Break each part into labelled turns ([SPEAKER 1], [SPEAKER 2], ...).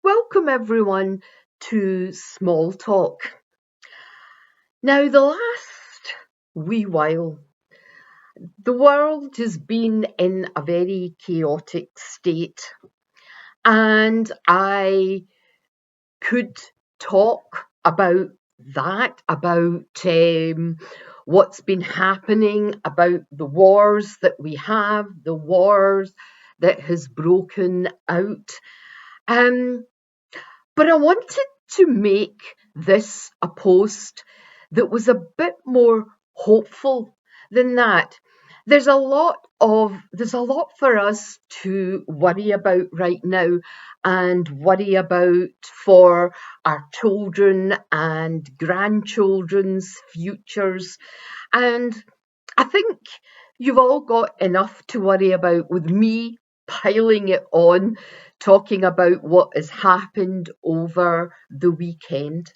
[SPEAKER 1] Welcome everyone to Small Talk. Now, the last wee while, the world has been in a very chaotic state, and I could talk about about what's been happening, about the wars that we have, the wars that has broken out. Um, But I wanted to make this a post that was a bit more hopeful than that. There's a lot for us to worry about right now and worry about for our children and grandchildren's futures. And I think you've all got enough to worry about with me piling it on, talking about what has happened over the weekend.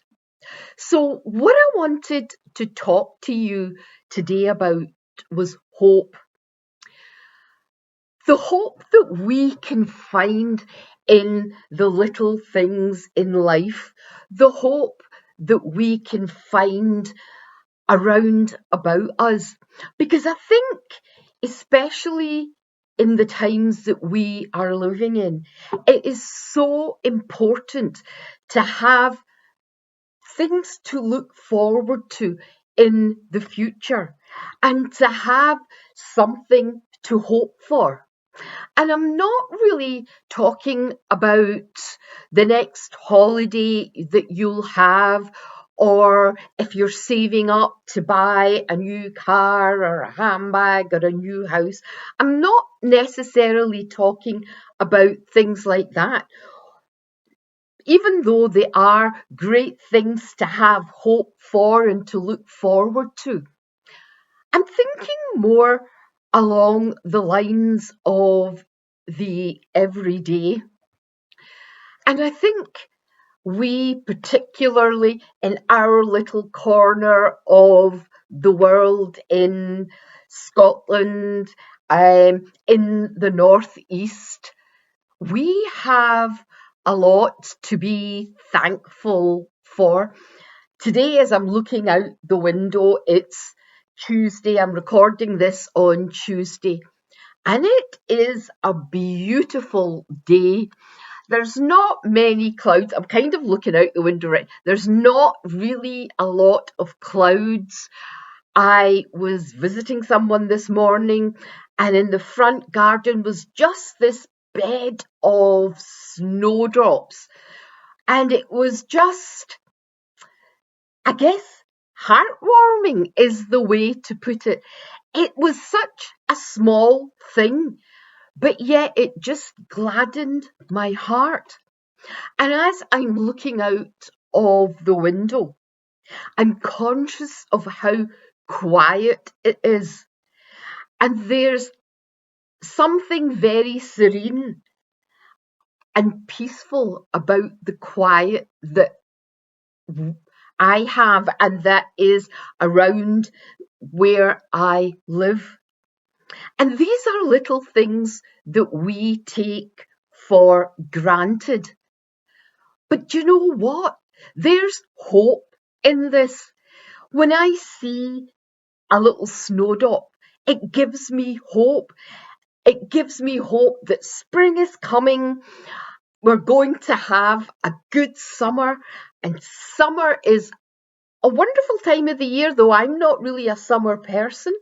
[SPEAKER 1] So, what I wanted to talk to you today about was hope. The hope that we can find in the little things in life, the hope that we can find around about us. Because I think, especially in the times that we are living in, it is so important to have things to look forward to in the future and to have something to hope for. And I'm not really talking about the next holiday that you'll have, or if you're saving up to buy a new car or a handbag or a new house. I'm not necessarily talking about things like that, even though they are great things to have hope for and to look forward to. I'm thinking more along the lines of the everyday. And I think we, particularly in our little corner of the world in Scotland, in the northeast, we have a lot to be thankful for. Today, as I'm looking out the window, it's Tuesday. I'm recording this on Tuesday, and it is a beautiful day. There's not many clouds. I'm kind of looking out the window, right? There's not really a lot of clouds. I was visiting someone this morning, and in the front garden was just this bed of snowdrops. And it was just, I guess, heartwarming is the way to put it. It was such a small thing, but yet it just gladdened my heart. And as I'm looking out of the window, I'm conscious of how quiet it is. And there's something very serene and peaceful about the quiet that I have and that is around where I live. And these are little things that we take for granted. But you know what? There's hope in this. When I see a little snowdrop, it gives me hope. It gives me hope that spring is coming. We're going to have a good summer, and summer is a wonderful time of the year, though I'm not really a summer person.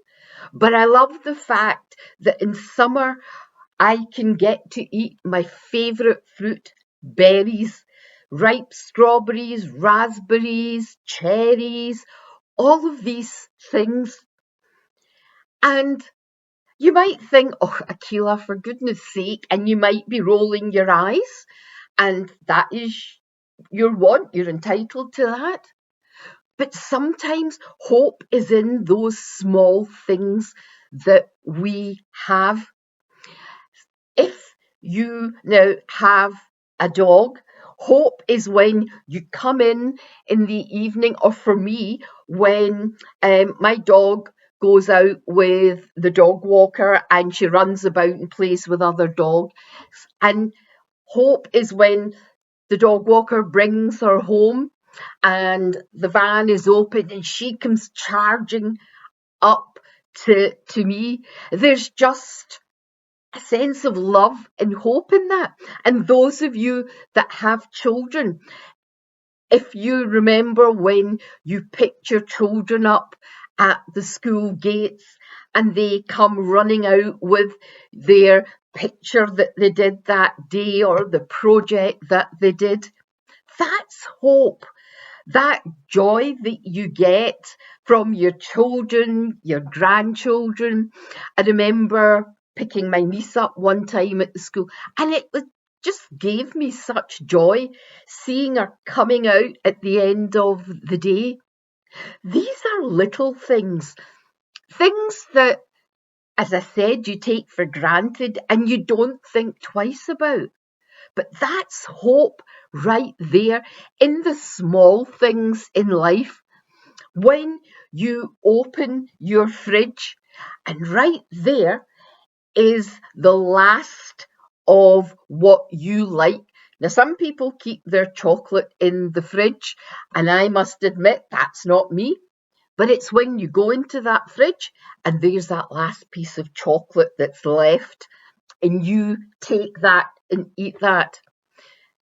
[SPEAKER 1] But I love the fact that in summer I can get to eat my favourite fruit, berries, ripe strawberries, raspberries, cherries, all of these things. And you might think, oh, Aquila, for goodness sake, and you might be rolling your eyes, and that is your want, you're entitled to that. But sometimes hope is in those small things that we have. If you now have a dog, hope is when you come in the evening, or for me, when my dog goes out with the dog walker and she runs about and plays with other dogs. And hope is when the dog walker brings her home and the van is open and she comes charging up to me. There's just a sense of love and hope in that. And those of you that have children, if you remember when you picked your children up at the school gates and they come running out with their picture that they did that day or the project that they did, that's hope. That joy that you get from your children, your grandchildren. I remember picking my niece up one time at the school, and it just gave me such joy seeing her coming out at the end of the day. These are little things, things that, as I said, you take for granted and you don't think twice about. But that's hope right there in the small things in life. When you open your fridge and right there is the last of what you like. Now, some people keep their chocolate in the fridge, and I must admit that's not me. But it's when you go into that fridge and there's that last piece of chocolate that's left, and you take that and eat that.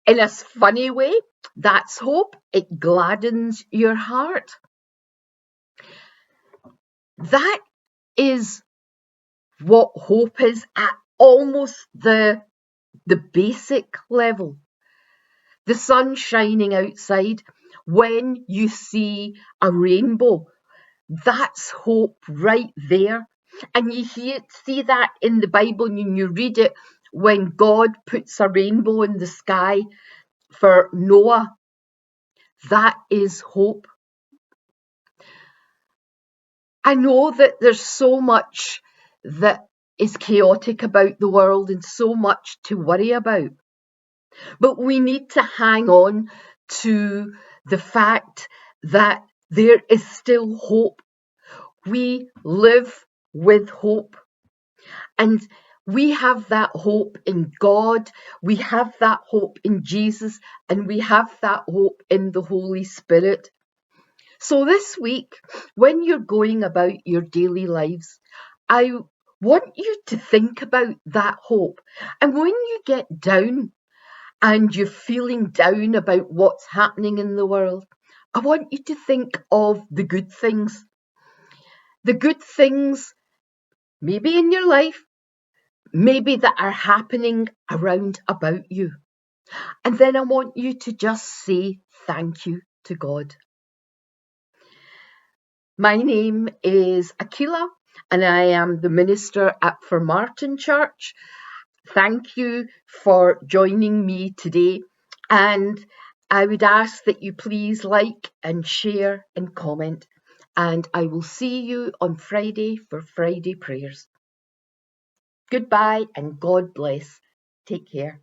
[SPEAKER 1] In a funny way, that's hope. It gladdens your heart. That is what hope is at almost the basic level. The sun shining outside, when you see a rainbow, that's hope right there. And you see that in the Bible and you read it when God puts a rainbow in the sky for Noah. That is hope. I know that there's so much that is chaotic about the world and so much to worry about. But we need to hang on to the fact that there is still hope. We live with hope. And we have that hope in God, we have that hope in Jesus, and we have that hope in the Holy Spirit. So this week, when you're going about your daily lives, I want you to think about that hope. And when you get down and you're feeling down about what's happening in the world, I want you to think of the good things. The good things, maybe in your life, maybe that are happening around about you. And then I want you to just say thank you to God. My name is Aquila, and I am the minister at Formartin Church. Thank you for joining me today, and I would ask that you please like and share and comment, and I will see you on Friday for Friday prayers. Goodbye and God bless. Take care.